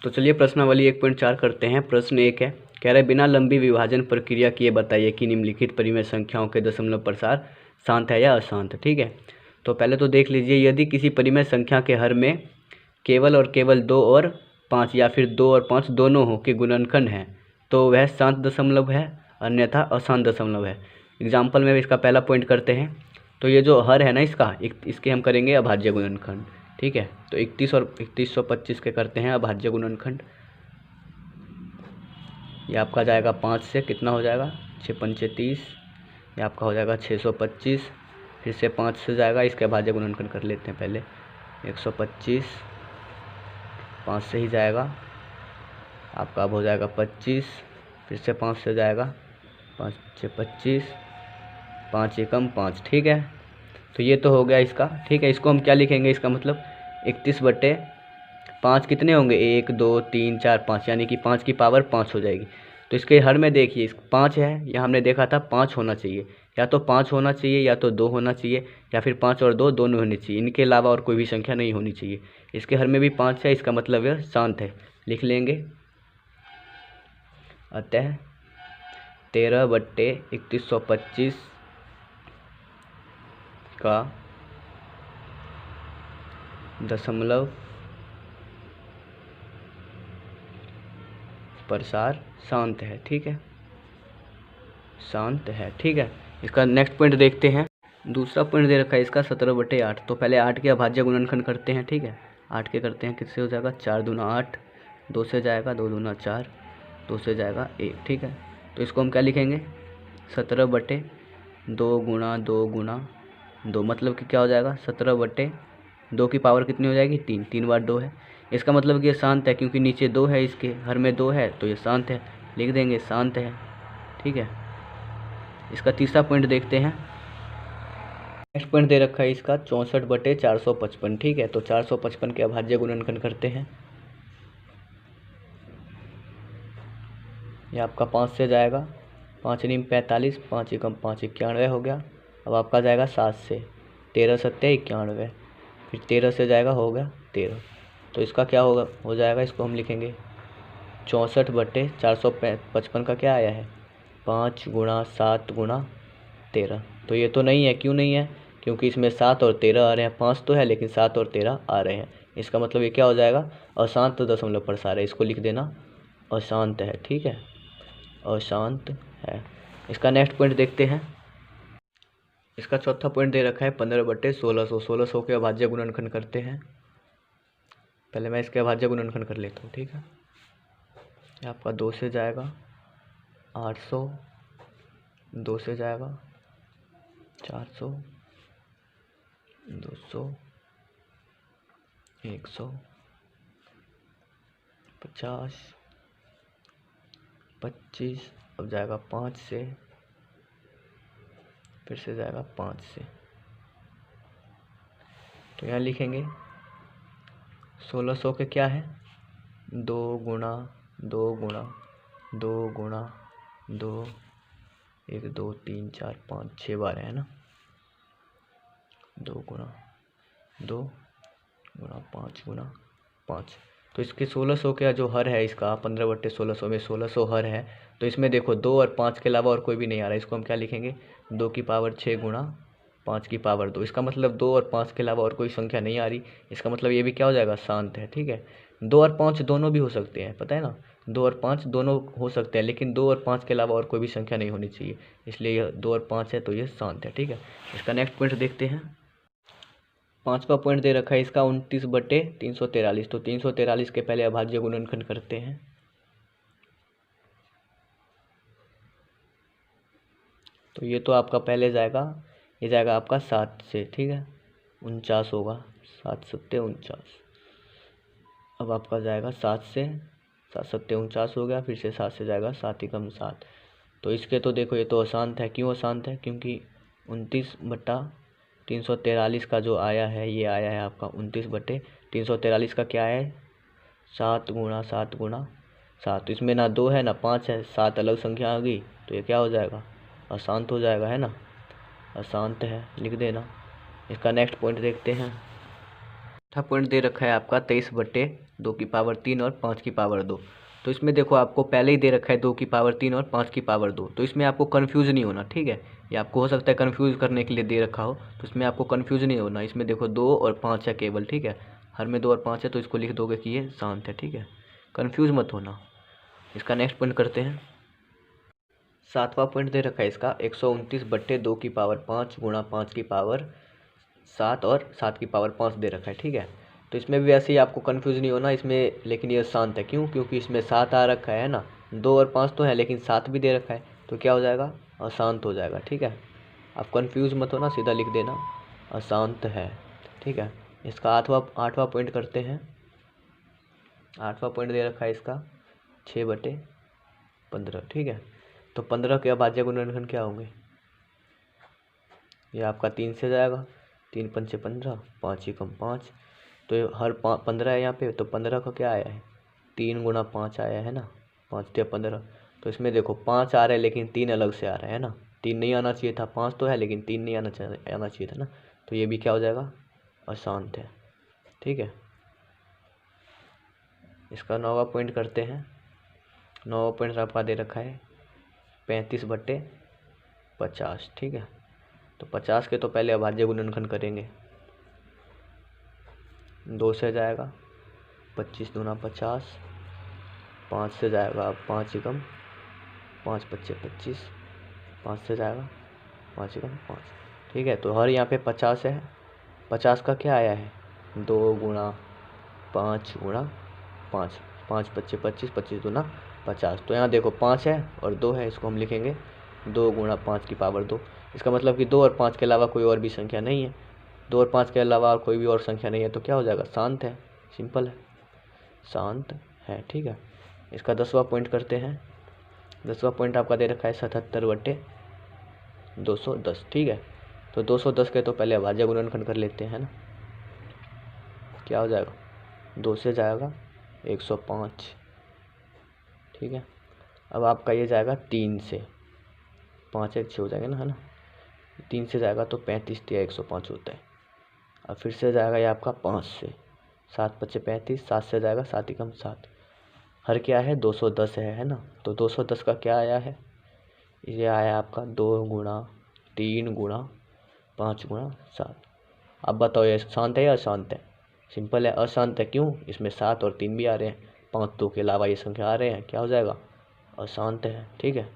तो चलिए प्रश्नावली 1.4 करते हैं। प्रश्न 1 है, कह रहे बिना लंबी विभाजन प्रक्रिया किए बताइए कि निम्नलिखित परिमेय संख्याओं के दशमलव प्रसार शांत है या अशांत। ठीक है, तो पहले तो देख लीजिए, यदि किसी परिमेय संख्या के हर में केवल और केवल 2 और 5 या फिर 2 और 5 दोनों हो के गुणनखंड हैं तो वह शांत दशमलव है, अन्यथा अशांत दशमलव है। एग्जाम्पल में इसका पहला पॉइंट करते हैं। तो ये जो हर है ना इसके हम करेंगे अभाज्य गुणनखंड। ठीक है, तो 31 और 3125 के करते हैं अभाज्य गुणनखंड। ये आपका जाएगा 5 से, कितना हो जाएगा 6 पंचे 30, ये आपका हो जाएगा 625। फिर से 5 से जाएगा, इसके अभाज्य गुणनखंड कर लेते हैं पहले। 125 5 से ही जाएगा, आपका अब हो जाएगा 25। फिर से 5 से जाएगा, 5 6 25, 5 एकम 5। ठीक है, तो ये तो हो गया इसका। ठीक है, इसको हम क्या लिखेंगे, इसका मतलब 31/5 कितने होंगे, 1 2 3 4 5, यानी कि 5 की पावर 5 हो जाएगी। तो इसके हर में देखिए 5 है, यहाँ हमने देखा था 5 होना चाहिए, या तो 5 होना चाहिए या तो 2 होना चाहिए, या फिर 5 और 2 दोनों होनी चाहिए, इनके अलावा और कोई भी संख्या नहीं होनी चाहिए। इसके हर में भी 5 है, इसका मतलब यह शांत है। लिख लेंगे, अतः 13/3125 का दशमलव प्रसार शांत है। ठीक है, शांत है। ठीक है, इसका नेक्स्ट पॉइंट देखते हैं। दूसरा पॉइंट दे रखा है इसका 17/8। तो पहले 8 के अभाज्य गुणनखंड करते हैं। ठीक है, 8 के करते हैं, किससे हो जाएगा 4 दूना 8, 2 से जाएगा 2 दूना 4, 2 से जाएगा 1। ठीक है, तो इसको हम क्या लिखेंगे 17/2 गुणा 2 गुणा 2, मतलब कि क्या हो जाएगा 17/2 की पावर कितनी हो जाएगी 3, 3 बार 2 है। इसका मतलब कि ये शांत है, क्योंकि नीचे 2 है, इसके हर में 2 है, तो ये शांत है। लिख देंगे शांत है। ठीक है, इसका तीसरा पॉइंट देखते हैं। नेक्स्ट पॉइंट दे रखा है इसका 64/455। ठीक है, तो 455 के अभाज्य गुणनखंड करते हैं। ये आपका 5 से जाएगा, 5 नीम 45, 5 एकम 5 91 हो गया। अब आपका जाएगा 7 से, 13 सत्ते 91, फिर 13 से जाएगा, हो गया 13। तो इसका क्या होगा, हो जाएगा, इसको हम लिखेंगे 64/455 का क्या आया है 5 गुणा 7 गुणा 13। तो ये तो नहीं है, क्यों नहीं है, क्योंकि इसमें 7 और 13 आ रहे हैं। 5 तो है लेकिन 7 और 13 आ रहे हैं। इसका मतलब ये क्या हो जाएगा अशांत दशमलव प्रसार है, इसको लिख देना अशांत है। ठीक है, अशांत है। इसका नेक्स्ट पॉइंट देखते हैं। इसका चौथा पॉइंट दे रखा है 15/1600। 1600 के अभाज्य गुणनखंड करते हैं। पहले मैं इसके अभाज्य गुणनखंड कर लेता हूँ। ठीक है, आपका 2 से जाएगा 800, 2 से जाएगा 400, 200, 100, 50, 25, अब जाएगा 5 से, फिर से जाएगा 5 से। तो यहाँ लिखेंगे 1600 के क्या है 2 गुणा 2 गुणा 2 गुणा 2, 1 2 3 4 5 6 बार है ना, 2 गुणा 2 गुणा 5 गुणा 5। तो इसके 1600 का जो हर है इसका 15/1600 में 1600 हर है। तो इसमें देखो 2 और 5 के अलावा और कोई भी नहीं आ रहा है। इसको हम क्या लिखेंगे 2 की पावर 6 गुणा 5 की पावर 2। इसका मतलब 2 और 5 के अलावा और कोई संख्या नहीं आ रही। इसका मतलब ये भी क्या हो जाएगा शांत है। ठीक है, 2 और 5 दोनों भी हो सकते हैं, पता है ना, 2 और 5 दोनों हो सकते हैं, लेकिन 2 और 5 के अलावा और कोई भी संख्या नहीं होनी चाहिए, इसलिए यह 2 और 5 है, तो ये शांत है। ठीक है, इसका नेक्स्ट पॉइंट देखते हैं। 5वां पॉइंट दे रखा है इसका 29/343। तो 343 के पहले अभाज्य गुणनखंड करते हैं। तो ये तो आपका पहले जाएगा, ये जाएगा आपका 7 से। ठीक है, 49 होगा, 7 सत्ते 49। अब आपका जाएगा 7 से, 7 सत्ते 49 हो गया, फिर से 7 से जाएगा 7 एकम 7। तो इसके तो देखो ये तो अशांत है। क्यों अशांत है, क्योंकि 29/343 का जो आया है, ये आया है आपका 29/343 का क्या है 7 गुणा 7 गुणा 7। इसमें ना 2 है ना 5 है, 7 अलग संख्या आ गई, तो ये क्या हो जाएगा अशांत हो जाएगा, है ना, अशांत है, लिख देना। इसका नेक्स्ट पॉइंट देखते हैं। चौथा पॉइंट दे रखा है आपका 23/2 2 की पावर 3 और 5 की पावर 2। तो इसमें देखो आपको पहले ही दे रखा है 2 की पावर 3 और 5 की पावर 2, तो इसमें आपको कन्फ्यूज़ नहीं होना, ठीक है। ये आपको हो सकता है कन्फ्यूज़ करने के लिए दे रखा हो, तो इसमें आपको कन्फ्यूज़ नहीं होना। इसमें देखो 2 और 5 है केवल, ठीक है। हर में 2 और 5 है, तो इसको लिख दोगे कि ये शांत है, ठीक है। कन्फ्यूज़ मत होना। इसका नेक्स्ट पॉइंट करते हैं। 7वां पॉइंट दे रखा है इसका 129/2 की पावर 5 गुणा 5 की पावर 7 और 7 की पावर 5 दे रखा है, ठीक है। तो इसमें भी वैसे ही आपको कंफ्यूज नहीं होना इसमें, लेकिन ये शांत है। क्यों? क्योंकि इसमें 7 आ रखा है ना, 2 और 5 तो है लेकिन 7 भी दे रखा है, तो क्या हो जाएगा? अशांत हो जाएगा, ठीक है। आप कंफ्यूज मत होना, सीधा लिख देना अशांत है, ठीक है। इसका आठवां पॉइंट करते हैं। 8वां पॉइंट दे रखा है इसका 6/15, ठीक है। तो 15 के अभाज्य गुणनखंड क्या होंगे? ये आपका 3 से जाएगा, 3 पंचे 15, 5 एकम 5। तो ये हर 15 है यहाँ पे, तो 15 का क्या आया है? 3 गुणा 5 आया है ना, 5 या 15। तो इसमें देखो 5 आ रहा है लेकिन 3 अलग से आ रहा है ना, 3 नहीं आना चाहिए था। 5 तो है लेकिन 3 नहीं आना चाहिए था ना, तो ये भी क्या हो जाएगा? अशांत है, ठीक है। इसका 9वां पॉइंट करते हैं। 9वां पॉइंट आपका दे रखा है 35/50, ठीक है। तो 50 के तो पहले अभाज्य गुणनखंड करेंगे। 2 से जाएगा 25 दूना 50, 5 से जाएगा 5 एकम 5 पच्चे 25, 5 से जाएगा 5 एकम 5, ठीक है। तो हर यहाँ पे 50 है, 50 का क्या आया है? 2 गुणा 5 गुणा 5, 5 पच्चे 25, 25 दूना 50। तो यहाँ देखो 5 है और 2 है, इसको हम लिखेंगे 2 गुणा 5 की पावर 2। इसका मतलब कि 2 और 5 के अलावा कोई और भी संख्या नहीं है। 2 और 5 के अलावा और कोई भी और संख्या नहीं है, तो क्या हो जाएगा? शांत है, सिंपल है, शांत है, ठीक है। इसका 10वां पॉइंट करते हैं। 10वां पॉइंट आपका दे रखा है 77/210, ठीक है। तो 210 के तो पहले अभाज्य गुणनखंड कर लेते हैं ना। क्या हो जाएगा? 2 से जाएगा 105, ठीक है। अब आपका ये जाएगा 3 से, 5 1 6 हो जाएगा ना, है ना। 3 से जाएगा तो 35 या 105 होता है। अब फिर से जाएगा ये आपका 5 से, 7 पच्चे 35, 7 से जाएगा 7 एकम 7। हर क्या है? 210 है ना। तो 210 का क्या आया है? ये आया आपका 2 गुणा 3 गुणा 5 गुणा 7। अब बताओ ये शांत है या अशांत है? सिंपल है, अशांत है। क्यों? इसमें 7 और 3 भी आ रहे हैं, 5 2 के अलावा ये संख्या आ रहे हैं, क्या हो जाएगा? अशांत है, ठीक है।